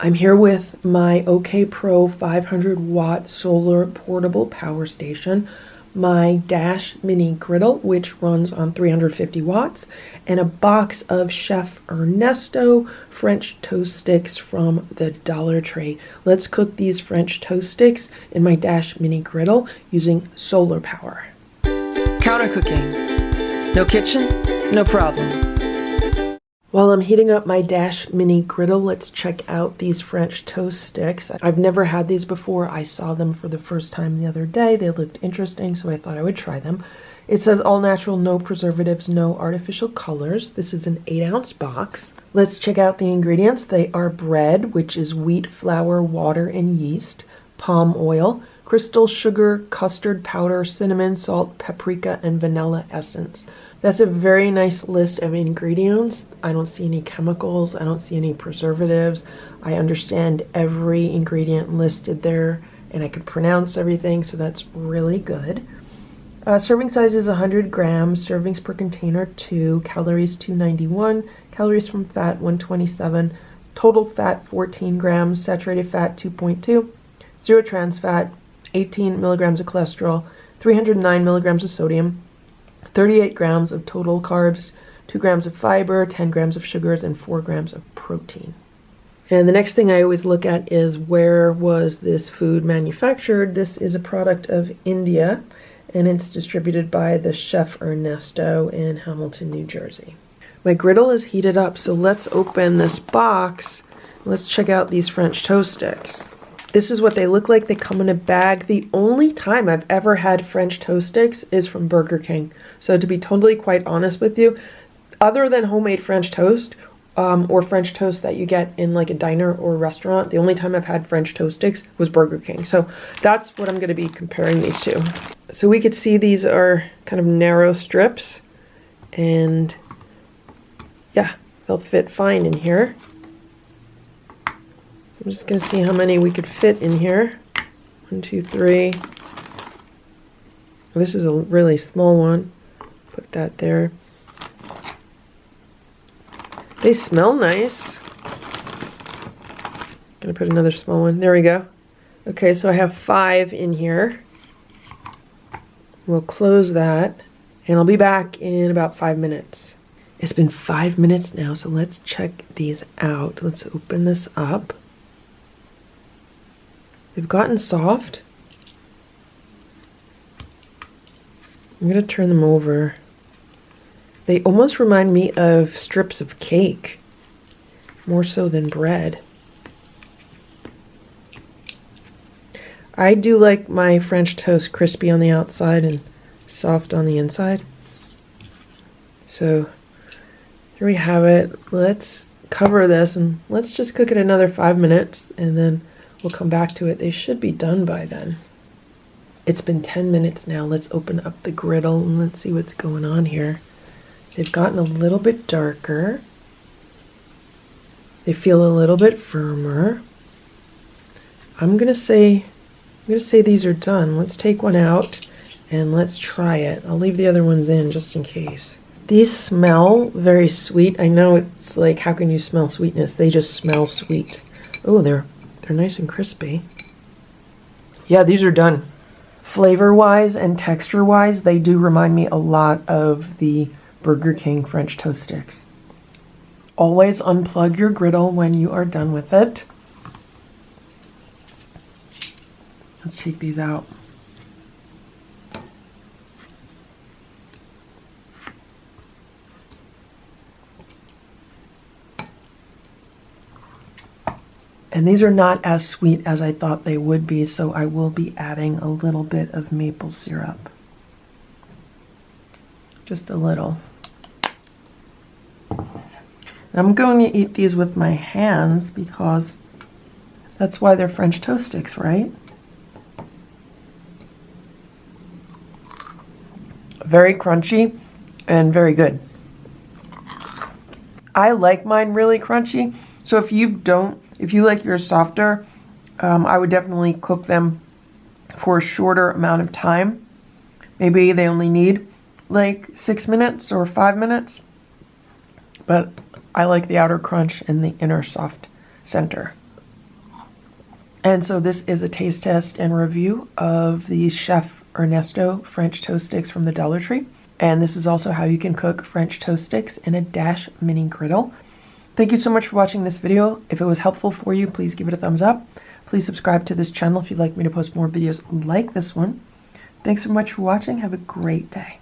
I'm here with my OK Pro 500 watt solar portable power station, my Dash Mini Griddle, which runs on 350 watts, and a box of Chef Ernesto French toast sticks from the Dollar Tree. Let's cook these French toast sticks in my Dash Mini Griddle using solar power. Counter cooking. No kitchen, no problem. While I'm heating up my Dash Mini Griddle, let's check out these French toast sticks. I've never had these before. I saw them for the first time the other day. They looked interesting, so I thought I would try them. It says all natural, no preservatives, no artificial colors. This is an 8-ounce box. Let's check out the ingredients. They are bread, which is wheat, flour, water, and yeast, palm oil, crystal sugar, custard powder, cinnamon, salt, paprika, and vanilla essence. That's a very nice list of ingredients. I don't see any chemicals. I don't see any preservatives. I understand every ingredient listed there, and I can pronounce everything, so that's really good. Serving size is 100 grams. Servings per container 2. Calories 291. Calories from fat 127. Total fat 14 grams. Saturated fat 2.2. Zero trans fat. 18 milligrams of cholesterol. 309 milligrams of sodium. 38 grams of total carbs, 2 grams of fiber, 10 grams of sugars, and 4 grams of protein. And the next thing I always look at is where was this food manufactured. This is a product of India, and it's distributed by the Chef Ernesto in Hamilton, New Jersey. My griddle is heated up, so let's open this box. Let's check out these French toast sticks. This is what they look like. They come in a bag. The only time I've ever had French toast sticks is from Burger King. So to be totally quite honest with you, other than homemade French toast or French toast that you get in like a diner or a restaurant, the only time I've had French toast sticks was Burger King. So that's what I'm going to be comparing these to. So we could see these are kind of narrow strips, and yeah, they'll fit fine in here. I'm just going to see how many we could fit in here. 1, 2, 3. This is a really small one. Put that there. They smell nice. Gonna put another small one. There we go. Okay, so I have 5 in here. We'll close that, and I'll be back in about 5 minutes. It's been 5 minutes now, so let's check these out. Let's open this up. They've gotten soft. I'm going to turn them over. They almost remind me of strips of cake, more so than bread. I do like my French toast crispy on the outside and soft on the inside. So here we have it. Let's cover this and let's just cook it another 5 minutes, and then we'll come back to it. They should be done by then. It's been 10 minutes now. Let's open up the griddle and let's see what's going on here. They've gotten a little bit darker. They feel a little bit firmer. I'm gonna say these are done. Let's take one out and let's try it. I'll leave the other ones in just in case. These smell very sweet. I know it's like, how can you smell sweetness? They just smell sweet. Oh, they're nice and crispy. Yeah, these are done. Flavor-wise and texture-wise, they do remind me a lot of the Burger King French toast sticks. Always unplug your griddle when you are done with it. Let's take these out. And these are not as sweet as I thought they would be, so I will be adding a little bit of maple syrup. Just a little. I'm going to eat these with my hands because that's why they're French toast sticks, right? Very crunchy and very good. I like mine really crunchy, so if you like yours softer, I would definitely cook them for a shorter amount of time. Maybe they only need like 6 minutes or 5 minutes, but I like the outer crunch and the inner soft center. And so this is a taste test and review of the Chef Ernesto French toast sticks from the Dollar Tree. And this is also how you can cook French toast sticks in a Dash mini griddle. Thank you so much for watching this video. If it was helpful for you, please give it a thumbs up. Please subscribe to this channel if you'd like me to post more videos like this one. Thanks so much for watching. Have a great day.